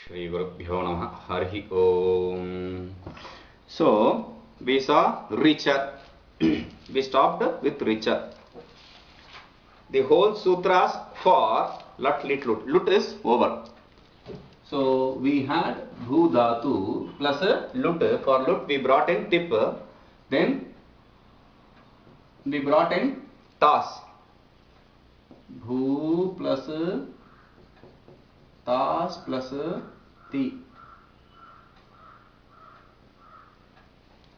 Shri Gurubhyo Namaha Harihi Om. So, we saw Richa. We stopped with Richa. The whole sutras for Lut, Lit, Lut. Lut is over. So, we had Bhu Dhatu plus Lut. For Lut, we brought in Tip. Then, we brought in Tas. Bhu plus Tas plus Ti.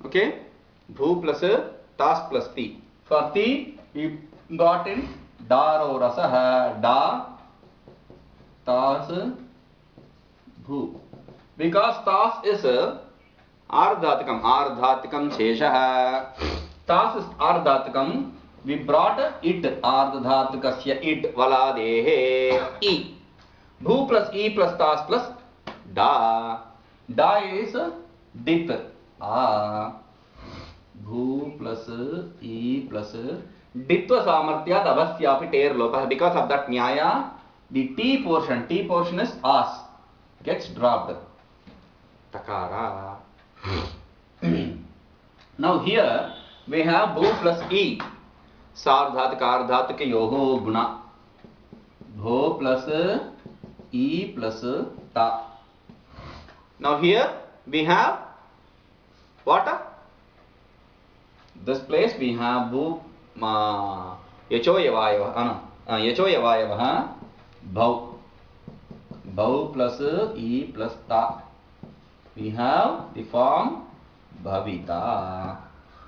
Okay? Bhu plus Tas plus Ti. For Ti, we got in Daro Rasaha. Da, Tas, Bhu. Because Tas is Ardhatikam. Ardhatikam Sheshaha. Tas is Ardhatikam. We brought it. Ardhatikasya it. Valadehe. I. Bhu plus E plus Tas plus Da. Da is Dit. Bhu plus E plus Ditva Samarthyat Avasyapi Ter Lopa. Because of that Nyaya, the T portion is As, gets dropped. Takara. Now here we have Bhu plus E. Sardhatika Ardhatika Yoho Guna. Bhu plus E plus Ta. Now here we have what? This place we have Bhu Yachoyavayava. Yachoyavayava. Bhau. Bhau plus E plus Ta. We have the form Bhavita.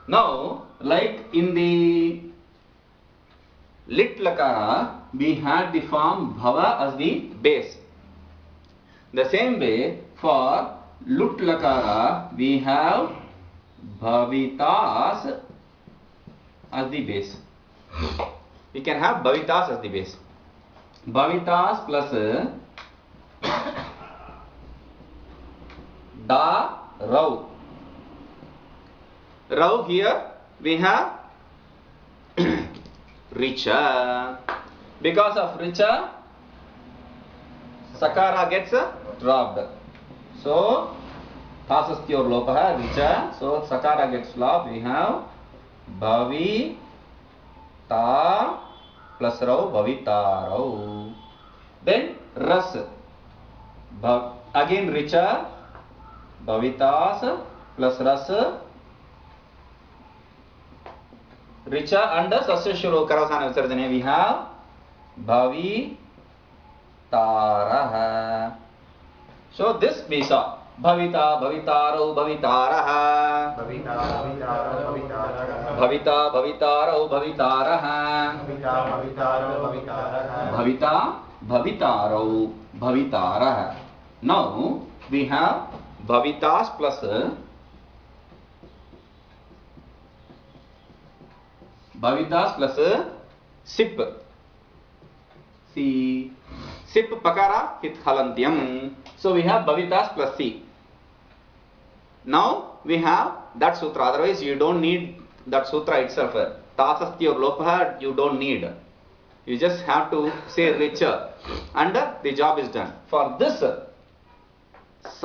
Now, like in the Lit Lakara, we had the form Bhava as the base. The same way, for Lut Lakara, we have Bhavitas as the base. We can have Bhavitas as the base. Bhavitas plus Da Rau. Rau here we have Richa. Because of Richa, Sakara gets dropped. So, Tasastyor Lopaha, Richa. So, Sakara gets dropped. We have Bhavi Ta plus Rau, Bhavita Rau. Then Ras. Again Richa, Bhavitas plus Ras. Richa and Sasyashuro Karavasana Visarjane, we have Bhavi Taraha. So this we saw. Bhavita, Bhavitaro, Bhavitaraha. Bhavita, Bhavitaro, Bhavitaraha. Bhavita, Bhavitaro, Bhavitaraha. Now we have Bhavitas plus Bhavitas plus Sip. C. Sip Pakara Hit Halantyam. So we have Bhavitas plus C. Now we have that sutra. Otherwise you don't need that sutra itself. Tasasti or Lopaha you don't need. You just have to say Richa and the job is done. For this Tas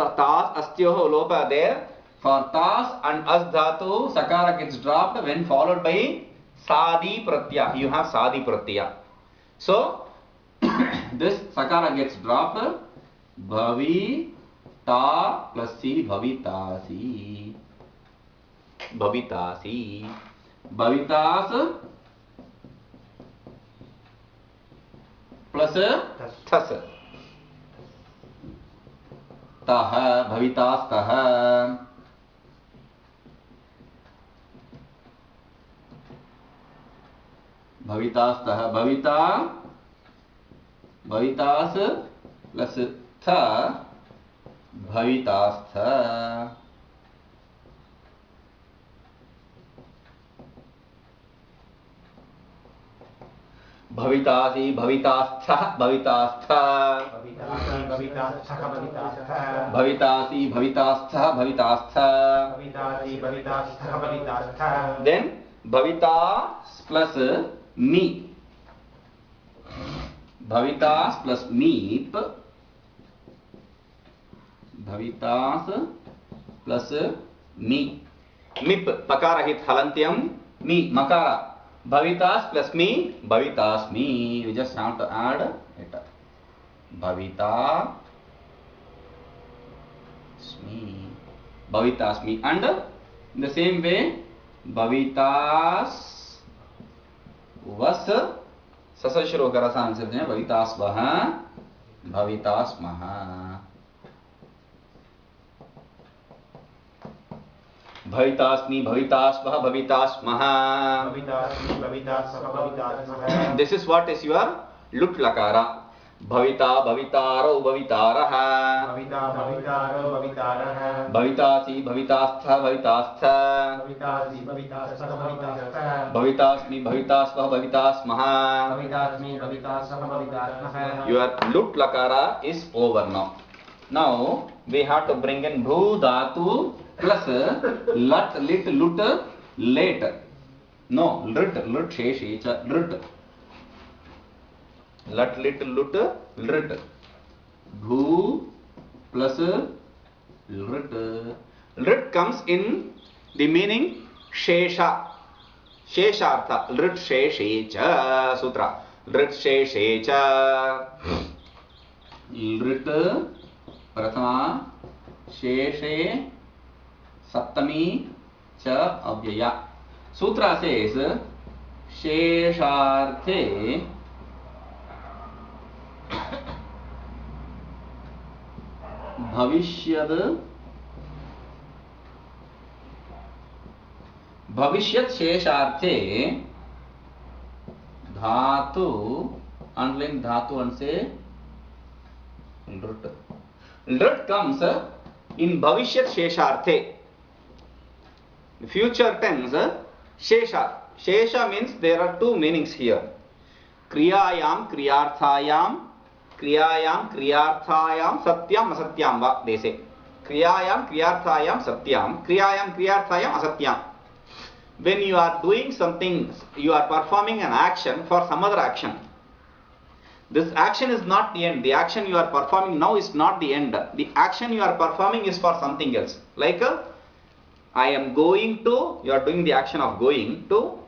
Astyoho Lopa there. For Tas and As Dhatu, Sakara gets dropped when followed by Sadi Pratyaya. You have Sadi Pratyaya. So, this Sakara gets dropped. Bhavi Ta plus C. Bhavitasi. Bhavitasi. Bhavitas plus Thas. Taha. Bhavitas Taha. Bhavitas Taha. Bhavita. Bhavitas plus Tha. Bhavitas Tha. Bhavitasi. Bhavitastha. Bhavitastha. Bhavitasi. Bhavitastha. Bhavitastha. Then Bhavita plus Mi. Bhavitas plus Meep. Bhavitas plus me. Mip, pakarahit halantyam, me, makara. Bhavitas plus me, bhavitas me. You just have to add it. Bhavita me. Bhavitas me. And in the same way, bhavitas vas sasashro karasan sirjane bhavitas vaha bhavitas maha. Bhavitasmi, bhavitasvaha, bhavitasmaha. Bhavitasmi, bhavitasvaha, bhavitasmaha. This is what is your lut lakara. Bhavita, bhavitaro, bhavitaraha. Bhavita, bhavitaro, bhavitaraha. Bhavitasi, bhavitastha, bhavitastha. Bhavitasi, bhavitastha, bhavitastha. Bhavitasmi, bhavitasvaha, bhavitasmaha. Bhavitasmi, bhavitasvaha, bhavitasmaha. Your lut lakara is over now. Now we have to bring in bhu dhatu plus lat, lit, lut, late. No, lit, sheshi, lit. Lat, lit, lut, lit. Bhu plus lit. Lit comes in the meaning shesha. Sheshartha. Lit, sheshe, cha. Sutra. Lit, sheshe, cha. Lit, prathama, sheshe, saptami, cha, avyaya. Sutra says, shesharthe bhavishyad shesharthe dhatu, underline dhatu and say lit. Lit comes in bhavishyat shesharthe. Future tense shesha. Shesha means there are two meanings here. Kriyayam, kriyarthayam, kriyayam, kriyarthayam, satyam, asatyam va, they say. Kriyayam, kriyarthayam, satyam, kriyayam, kriyarthayam, asatyam. When you are doing something, you are performing an action for some other action. This action is not the end. The action you are performing now is not the end. The action you are performing is for something else. Like I am going to, you are doing the action of going to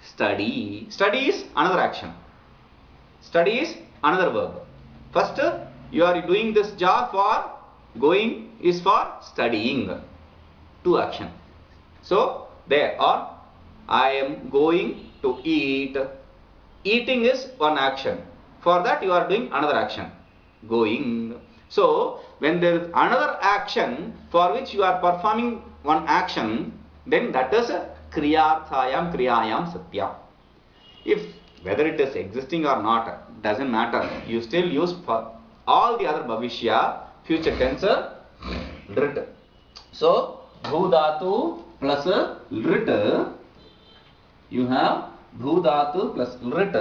study. Study is another action. Study is another verb. First, you are doing this job for going is for studying. Two action. So, there or I am going to eat. Eating is one action. For that you are doing another action. Going. So, when there is another action for which you are performing one action, then that is kriyarthayam, kriyayam, satyam. If whether it is existing or not, doesn't matter. You still use for all the other bhavishya, future tense, lit. So, bhu dhatu plus lit, you have bhu dhatu plus lit,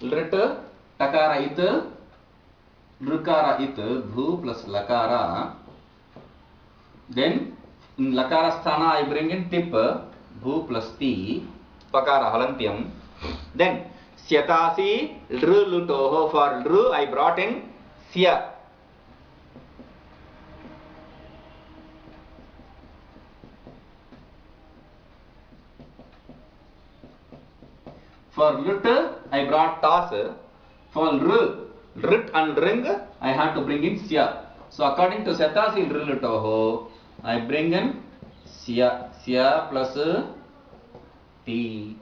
lit, takara it, lukara it, bhu plus lakara. Then in lakara sthana I bring in tip, bhu plus ti, pakara halantyam. Then syatasi lru lutoho, for lru I brought in sya. For lut I brought tas. For rit and ring I have to bring in sya. So according to syatasi lru lutoho, I bring in sya. Sya plus ti.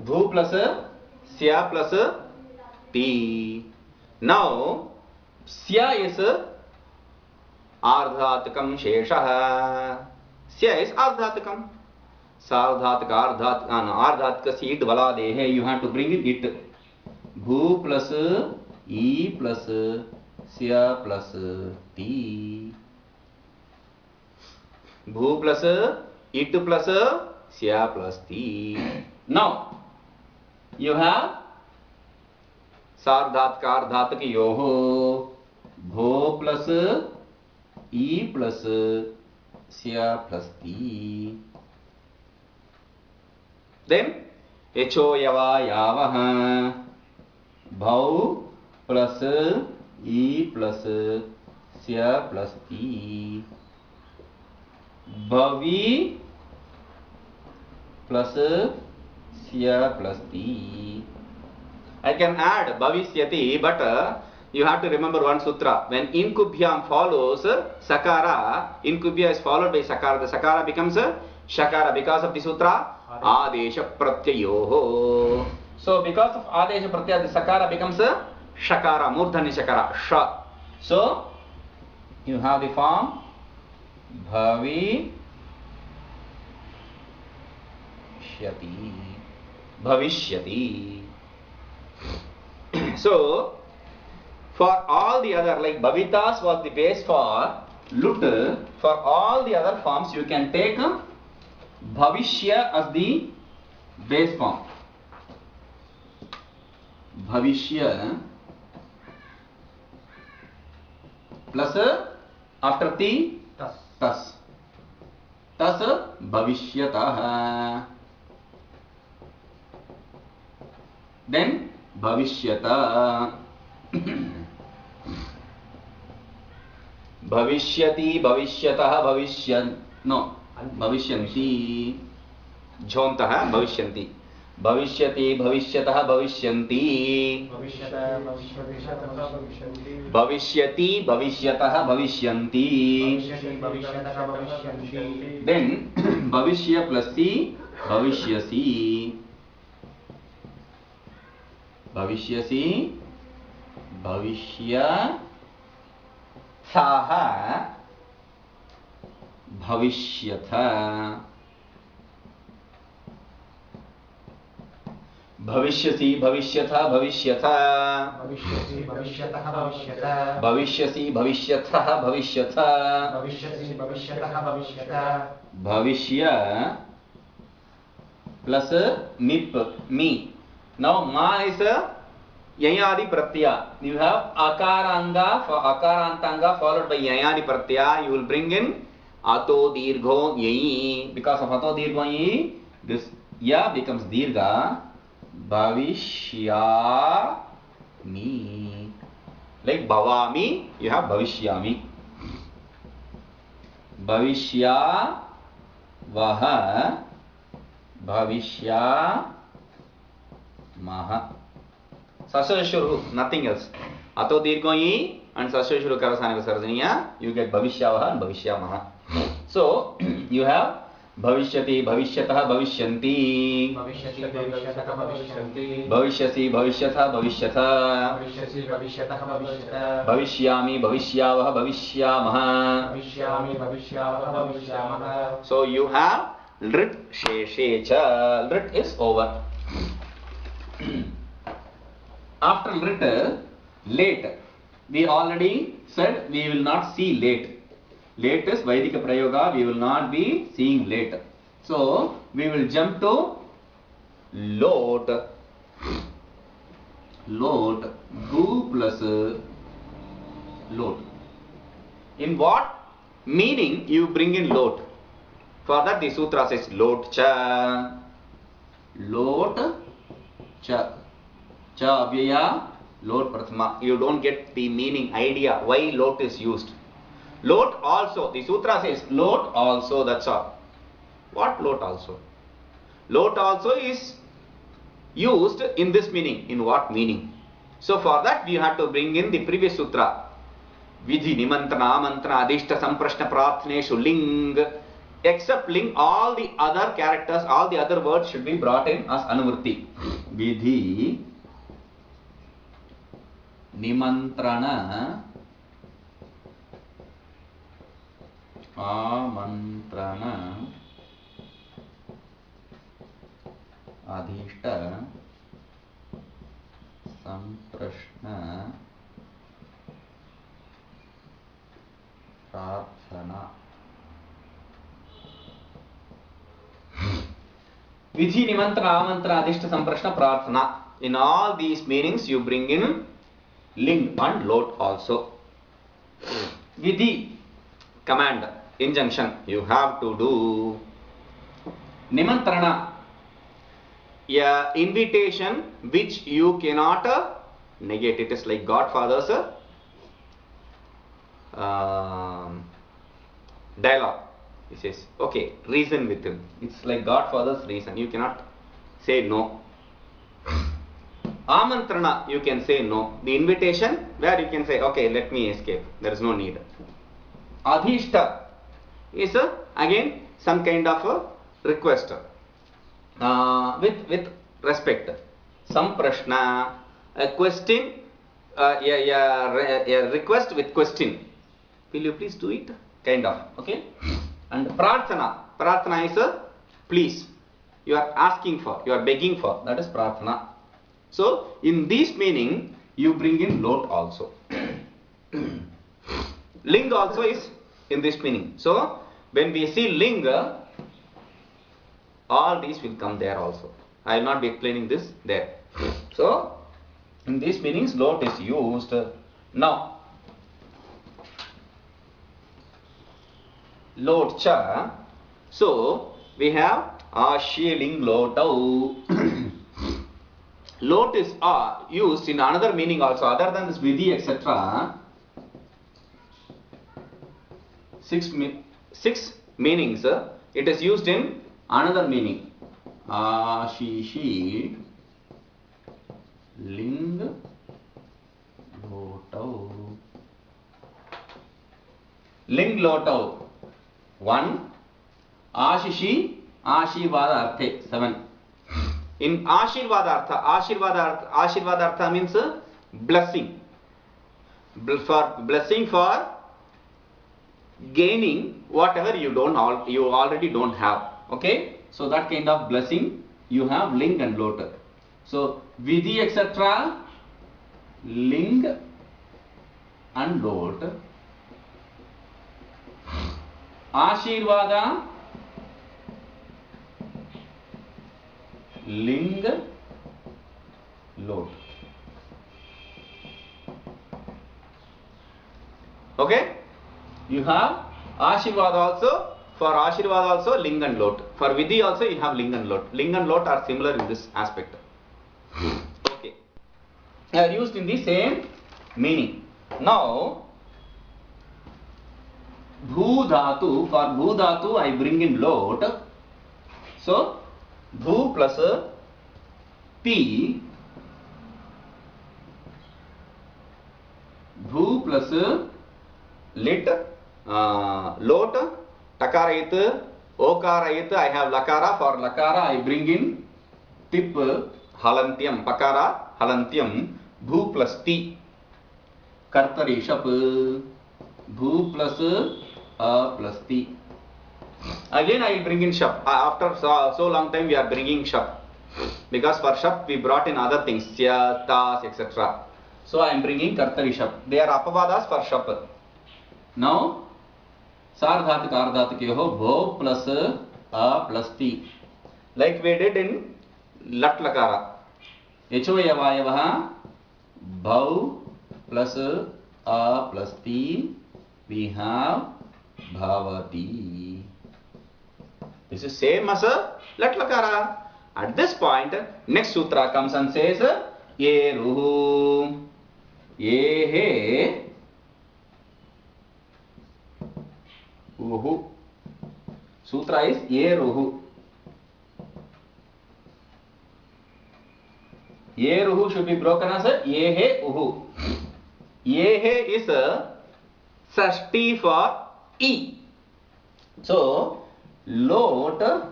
Bhu plus sya plus ti. Now sya is ardhatakam shesha. Sya is ardhatakam. Sardhatka, ardhatka seed vala dehe. You have to bring in it. Bhu plus e plus sya plus ti. Bhu plus it plus sya plus ti. Now you have sardhatka, ardhatka yoho. Bho plus e plus sya plus ti. Then echo yava yavaha. Bhau plus e plus sya plus ti. Bhavi plus sya plus ti. I can add bhavisyati, but you have to remember one sutra. When inkubhyam follows sakara, inkubhya is followed by sakara. The sakara becomes shakara because of the sutra adesha pratyayoho. So because of adesha pratyaya, the sakara becomes shakara, murdhani shakara, sha. So you have the form bhavi shyati, bhavishyati. So for all the other, like Bhavitas was the base for lut, for all the other forms you can take Bhavishya as the base form. Bhavishya plus after the tas. Tas bhavishyatah. Then bhavishyata. Bhavishyati, bhavishyatah, bhavishyan. No, bhavishyanti. Jhontah, bhavishyanti. Bhavishyati, bhavishyatah, bhavishyanti. Bhavishyati, bhavishyatah, bhavishyanti. Then bhavishya plus ti, bhavishyasi. Bhavishyasi, bhavishya saha, bhavishyatha. Bhavishyasi, bhavishyatha, bhavishyatha. Bhavishyasi, bhavishyatah, bhavishyatah. Bhavishyasi, bhavishyatha, bhavishyatha. Bhavishyasi, bhavishyatah, bhavishyatah. Bhavishya plus nip, me. Now ma is a yayadi pratyaya. You have akaranga, akarantanga followed by yayadi pratyaya. You will bring in ato dirgho yayi. Because of ato dirgho yayi, this ya becomes dirgha. Bhavishyami. Like bhavami, you have bhavishyami. Bhavishya vaha, bhavishya maha. Sasashuru, nothing else. Ato dirghoyi and sasashuru karasana visarjaniya, you get bhavishya vaha and bhavishya maha. So you have bhavishyati, bhavishyatah, bhavishyanti. Bhavishyati, bhavishyatah, bhavishyanti. Bhavishyasi, bhavishyatha, bhavishyatha. Bhavishyasi, bhavishyatah, bhavishyatah. Bhavishyami, bhavishyavaha, bhavishyamaha. Bhavishyami, bhavishyavaha, bhavishyamaha. So you have lrit sheshecha. Lrit is over. After lrit, late. We already said we will not see late. Late is Vaidika Prayoga, we will not be seeing late. So we will jump to lot. Lot, gu plus lot. In what meaning you bring in lot? For that the sutra says lot cha. Lot cha. Cha avyaya, lot prathama. You don't get the meaning, idea why lot is used. Lot also, the sutra says lot also, that's all. What lot also? Lot also is used in this meaning. In what meaning? So for that we have to bring in the previous sutra. Vidhi, nimantrana, amantrana, adishta, samprashna, prarthneshu, ling. Except ling, all the other characters, all the other words should be brought in as anuvritti. Vidhi, nimantrana, amantrana, adhishta, samprashna, prarthana. Vidhi, nimantrana, amantrana, adhishta, samprashna, prarthana. In all these meanings you bring in ling and lot also. Vidhi, command, injunction, you have to do. Nimantrana, a invitation which you cannot negate. It is like Godfather's dialogue. He says, okay, reason with him. It's like Godfather's reason. You cannot say no. Amantrana, you can say no. The invitation, where you can say, okay, let me escape. There is no need. Adhishta is again some kind of a request with respect. Some prashna, a question, a request with question. Will you please do it? Kind of. Okay. And prarthana. Prarthana is a please. You are asking for, you are begging for. That is prarthana. So, in this meaning, you bring in lot also. Ling also is in this meaning. So, when we see ling, all these will come there also. I will not be explaining this there. So, in these meanings, lot is used. Now, lot cha. So, we have ashiling lotau. Lot is used in another meaning also, other than this vidhi, etc. Six meanings. It is used in another meaning. Ashishi ling lotau. Ling lotau. 1. Ashishi Ashirvada Arthe. 7. In Ashirvadartha means blessing. For blessing for gaining whatever you already don't have. Okay? So that kind of blessing you have ling and lot. So vidhi etc. ling and lot. Ashirvada ling lot. Okay? You have Ashirvad also. For Ashirvad also ling and lot. For vidhi also you have ling and lot. Ling and lot are similar in this aspect. Okay. They are used in the same meaning. Now, bhu dhatu. For bhu dhatu I bring in lot. So, bhu plus p, bhu plus lit, lot, takara it, okara it, I have lakara. For lakara I bring in tip, halantyam, pakara, halantyam, bhu plus ti, kartari shap, bhu plus a plus ti. Again I will bring in shap. After so long time we are bringing shap. Because for shap we brought in other things, sya, tas, etc. So I am bringing kartari shap. They are apavadas for shap. Now, sardhatuk ardhatukyoho bho plus a plus ti. Like we did in lat lakara. Echo yavayavaha bhau plus a plus ti. We have bhavati. This is same as a lat lakara. At this point, next sutra comes and says, ye ruhu, ye he, uhu. Sutra is ye ruhu. Ye ruhu should be broken as a ye he, uhu. Ye he is a sashti for e. So, lot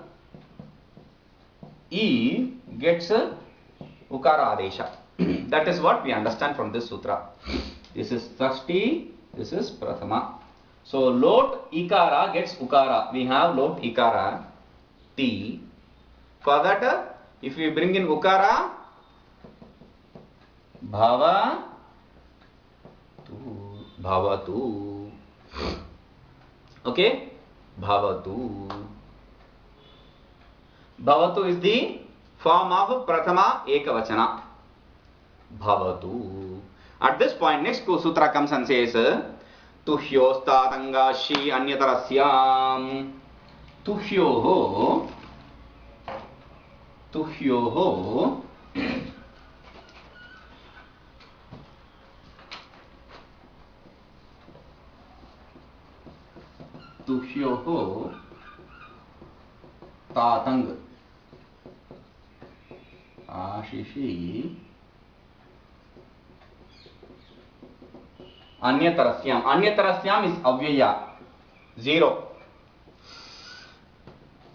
e gets ukara adesha. That is what we understand from this sutra. This is sashti, this is prathama. So lot ikara gets ukara. We have lot ikara ti. For that, if we bring in ukara, bhava tu, bhavatu. Okay, bhavatu. Bhavatu is the form of prathama ekavachana. Bhavatu. At this point, next sutra comes and says, tuhyostatangashi anyatarasyam. Tuhyoho. Tuhyoho. तुह्योः तातंग आशिषि अन्यतरस्याम. अन्यतरस्याम is अव्यया 0.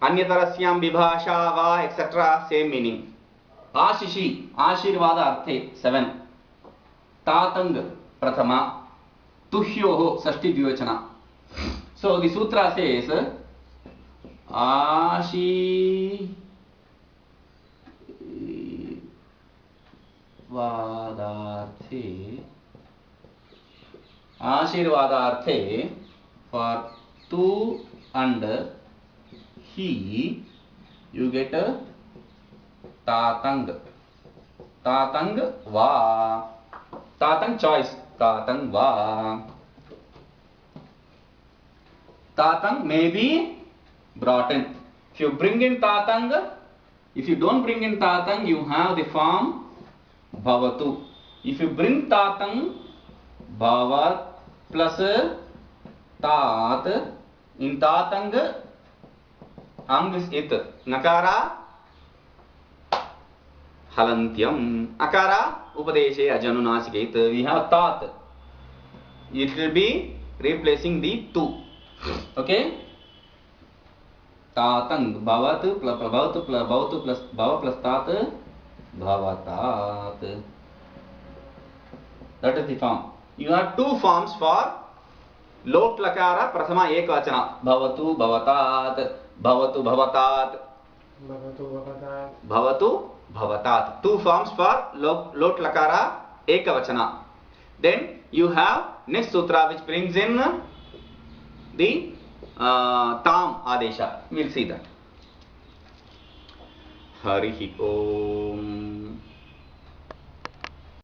अन्यतरस्याम विभाषा वा etc. same meaning. आशिषि आशीर्वाद अर्थे 7. तातंग प्रथमा. तुह्योः षष्ठी द्विवचना. So the sutra says आशीर्वादार्थे for tu and he you get tatang. Tatang va. Tatang choice. Tatang va. Tatang may be brought in. If you bring in tatang, if you don't bring in tatang, you have the form bhavatu. If you bring tatang, bhavat plus tat, in tatang, ang is it. Nakara halantyam. Akara upadeshe ajanunasike. We have tat. It will be replacing the tu. Okay. तातंग भवत plus भव plus तात भवतात. That is the form. You have two forms for lot lakara prathama ekvachana. Bhavatu bhavatat, bhavatu bhavatat, bhavatu bhavatat. Two forms for lot lakara ekvachana. Then you have next sutra which brings in the tam adesha. We'll see that. Harihi Om.